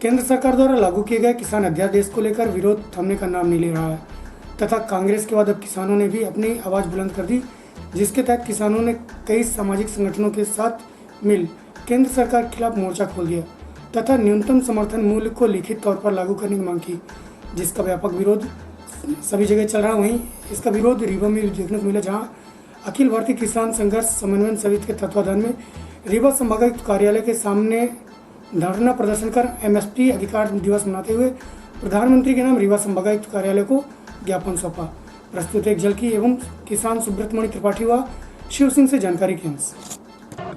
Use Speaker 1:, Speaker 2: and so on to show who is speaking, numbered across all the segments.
Speaker 1: केंद्र सरकार द्वारा लागू किए गए किसान अध्यादेश को लेकर विरोध थमने का नाम नहीं ले रहा है तथा कांग्रेस के बाद अब किसानों ने भी अपनी आवाज़ बुलंद कर दी, जिसके तहत किसानों ने कई सामाजिक संगठनों के साथ मिल केंद्र सरकार के खिलाफ मोर्चा खोल दिया तथा न्यूनतम समर्थन मूल्य को लिखित तौर पर लागू करने की मांग की, जिसका व्यापक विरोध सभी जगह चल रहा है। वहीं इसका विरोध रीवा में देखने को मिला, जहां अखिल भारतीय किसान संघर्ष समन्वय समिति के तत्वाधान में रीवा संभागायुक्त कार्यालय के सामने धरना प्रदर्शन कर एमएसपी अधिकार दिवस मनाते हुए प्रधानमंत्री के नाम रीवा संभागायुक्त कार्यालय को ज्ञापन सौंपा। प्रस्तुत एक झलकी एवं किसान सुब्रतमणि त्रिपाठी व शिव सिंह से जानकारी के अंश।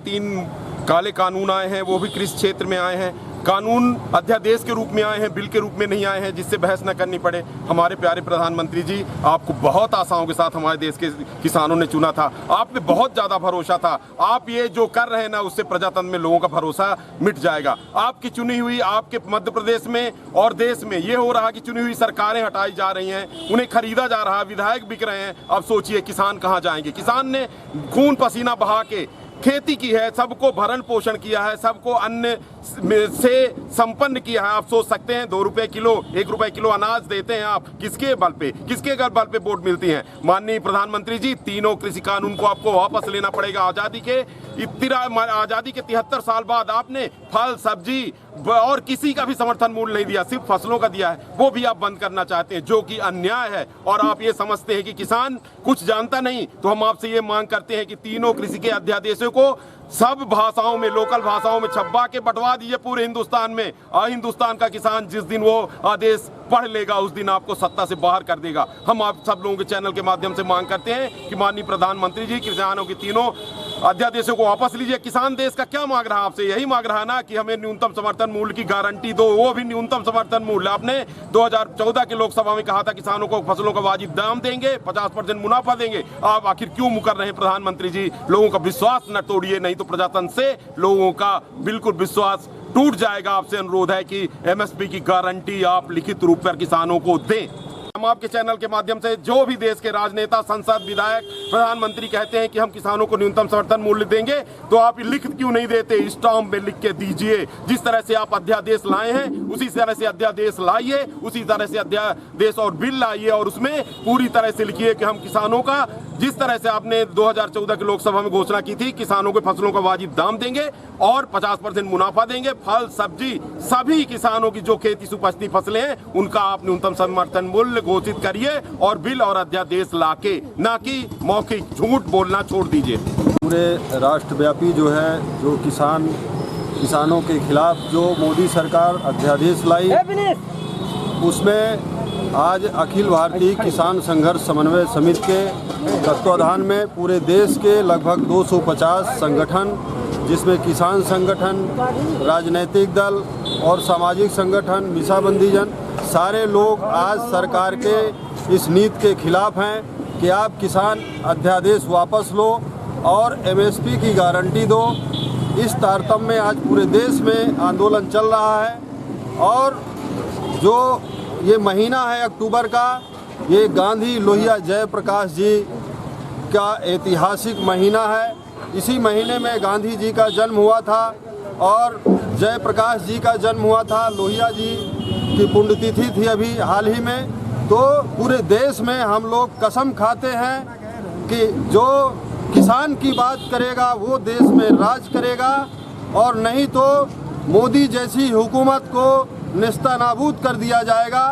Speaker 2: 3 काले कानून आए हैं, वो भी कृषि क्षेत्र में आए हैं। कानून अध्यादेश के रूप में आए हैं, बिल के रूप में नहीं आए हैं, जिससे बहस न करनी पड़े। हमारे प्यारे प्रधानमंत्री जी, आपको बहुत आशाओं के साथ हमारे देश के किसानों ने चुना था। आप पे बहुत ज़्यादा भरोसा था। आप ये जो कर रहे हैं ना, उससे प्रजातंत्र में लोगों का भरोसा मिट जाएगा। आपकी चुनी हुई, आपके मध्य प्रदेश में और देश में ये हो रहा कि चुनी हुई सरकारें हटाई जा रही हैं, उन्हें खरीदा जा रहा है, विधायक बिक रहे हैं। अब सोचिए किसान कहाँ जाएंगे। किसान ने खून पसीना बहा के खेती की है, सबको भरण पोषण किया है, सबको अन्न से संपन्न किया है। आप सोच सकते हैं 2 रुपए किलो, 1 रुपए किलो अनाज देते हैं आप, किसके बल पे, किसके बल पे वोट मिलती हैं। माननीय प्रधानमंत्री जी, 3 कृषि कानून को आपको वापस लेना पड़ेगा। आज़ादी के 73 साल बाद आपने फल सब्जी और किसी का भी समर्थन मूल्य नहीं दिया, सिर्फ फसलों का दिया है। वो भी आप बंद करना चाहते हैं, जो कि अन्याय है। और आप ये समझते हैं कि किसान कुछ जानता नहीं, तो हम आपसे ये मांग करते हैं कि 3 कृषि के अध्यादेशों को सब भाषाओं में, लोकल भाषाओं में छपवा के बंटवा दीजिए पूरे हिंदुस्तान में। हिंदुस्तान का किसान जिस दिन वो आदेश पढ़ लेगा, उस दिन आपको सत्ता से बाहर कर देगा। हम आप सब लोगों के चैनल के माध्यम से मांग करते हैं कि माननीय प्रधानमंत्री जी, किसानों की 3 अध्यादेशों को वापस लीजिए। किसान देश का क्या मांग रहा है आपसे? यही मांग रहा है ना कि हमें न्यूनतम समर्थन मूल्य की गारंटी दो, वो भी न्यूनतम समर्थन मूल्य। आपने 2014 के लोकसभा में कहा था किसानों को फसलों का वाजिब दाम देंगे, 50% मुनाफा देंगे। आप आखिर क्यों मुकर रहे हैं प्रधानमंत्री जी? लोगों का विश्वास न तोड़िए, नहीं तो प्रजातंत्र से लोगों का बिल्कुल विश्वास टूट जाएगा। आपसे अनुरोध है कि एमएसपी की गारंटी आप लिखित रूप पर किसानों को दें। हम आपके चैनल के माध्यम से जो भी देश के राजनेता, संसद, विधायक, प्रधानमंत्री कहते हैं कि हम किसानों को न्यूनतम समर्थन मूल्य देंगे, तो आप लिखित क्यों नहीं देते? स्टाम्प में लिख के दीजिए। जिस तरह से आप अध्यादेश लाए हैं, उसी तरह से अध्यादेश लाइए, उसी तरह से अध्यादेश और बिल लाइए, और उसमें पूरी तरह से लिखिए कि हम किसानों का, जिस तरह से आपने 2014 की लोकसभा में घोषणा की थी, किसानों को फसलों का वाजिब दाम देंगे और 50% मुनाफा देंगे। फल सब्जी सभी किसानों की जो खेती से उपजती फसलें हैं, उनका आप न्यूनतम समर्थन मूल्य घोषित करिए और बिल और अध्यादेश लाके, ना कि मौखिक झूठ बोलना छोड़ दीजिए।
Speaker 3: पूरे राष्ट्रव्यापी जो है, जो किसानों के खिलाफ जो मोदी सरकार अध्यादेश लाई, उसमें आज अखिल भारतीय किसान संघर्ष समन्वय समिति के तत्वाधान में पूरे देश के लगभग 250 संगठन, जिसमें किसान संगठन, राजनीतिक दल और सामाजिक संगठन, मीसाबंदी जन, सारे लोग आज सरकार के इस नीति के खिलाफ हैं कि आप किसान अध्यादेश वापस लो और एमएसपी की गारंटी दो। इस तारतम्य में आज पूरे देश में आंदोलन चल रहा है। और जो ये महीना है अक्टूबर का, ये गांधी लोहिया जयप्रकाश जी का ऐतिहासिक महीना है। इसी महीने में गांधी जी का जन्म हुआ था और जयप्रकाश जी का जन्म हुआ था। लोहिया जी की पुण्यतिथि थी अभी हाल ही में। तो पूरे देश में हम लोग कसम खाते हैं कि जो किसान की बात करेगा वो देश में राज करेगा, और नहीं तो मोदी जैसी हुकूमत को नेस्तनाबूद कर दिया जाएगा।